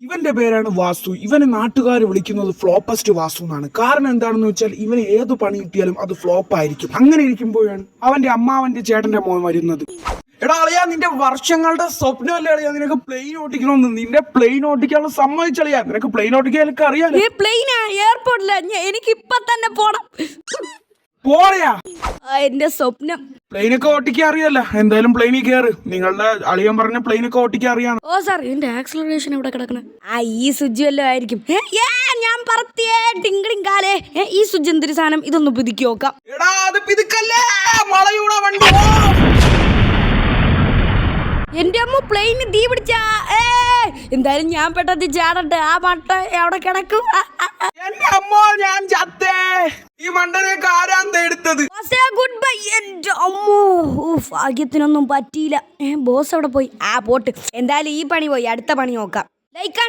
ഇവന്റെ പേരാണ് വാസു. ഇവനെ നാട്ടുകാർ വിളിക്കുന്നത് ഫ്ലോപ്പസ്റ്റ് വാസു എന്നാണ്. കാരണം എന്താണെന്ന് വെച്ചാൽ ഇവന് ഏത് പണി കിട്ടിയാലും അത് ഫ്ലോപ്പ് ആയിരിക്കും. അങ്ങനെ ഇരിക്കുമ്പോഴാണ് അവന്റെ അമ്മാവന്റെ ചേട്ടന്റെ മോൻ വരുന്നത്. എടാ അളിയാ, നിന്റെ വർഷങ്ങളുടെ സ്വപ്നമല്ലേ അളിയാ നിനക്ക് പ്ലെയിൻ ഓട്ടിക്കണമെന്ന്. നിന്റെ പ്ലെയിൻ ഓട്ടിക്കാനുള്ള സമ്മതിച്ചളിയാ. നിനക്ക് പ്ലെയിൻ ഓട്ടിക്കാൻ എനിക്ക് അറിയാലോ. എനിക്ക് ഇപ്പൊ തന്നെ പോണം. പോളയാ എന്റെ സ്വപ്നം പ്ലെയിനൊക്കെ ഓട്ടിക്കാൻ അറിയാലോ. എന്തായാലും പ്ലെയിനിൽ കയറ്. നിങ്ങളുടെ അളിയൻ പറഞ്ഞ പ്ലെയിനൊക്കെ ഓട്ടിക്കാൻ അറിയാം. ഓ സാർ, എന്റെ ആക്സലറേഷൻ എവിടെ കിടക്കണ? ഈ സ്വിച്ച് വല്ലോ ആയിരിക്കും. ഞാൻ പറത്തിയേ ടിങ്കിടിങ് കാലേ. ഈ സ്വിച്ച് എന്തൊരു സാധനം? ഇതൊന്ന് പുതുക്കി നോക്കാം. എടാ അത് പിതുക്കല്ലേ, വളയൂടാ വണ്ടി. എന്റെ അമ്മ പ്ലെയിന് തീ പിടിച്ചാ. എന്തായാലും ഞാൻ പെട്ടെന്ന് ചാടട്ടെ. ആ മട്ട എവിടെ കിടക്കും? എന്റെ അമ്മോ, ഞാൻ ചത്തേ. ഈ മണ്ടനെയൊക്കെ ആരാന്താ എടുത്തത്? Good bye. എന്റെ അമ്മോ, ഭാഗ്യത്തിനൊന്നും പറ്റിയില്ല. ബോസ് അവിടെ പോയി. പോട്ട്. എന്തായാലും ഈ പണി പോയി, അടുത്ത പണി നോക്കാം. ലൈക്ക്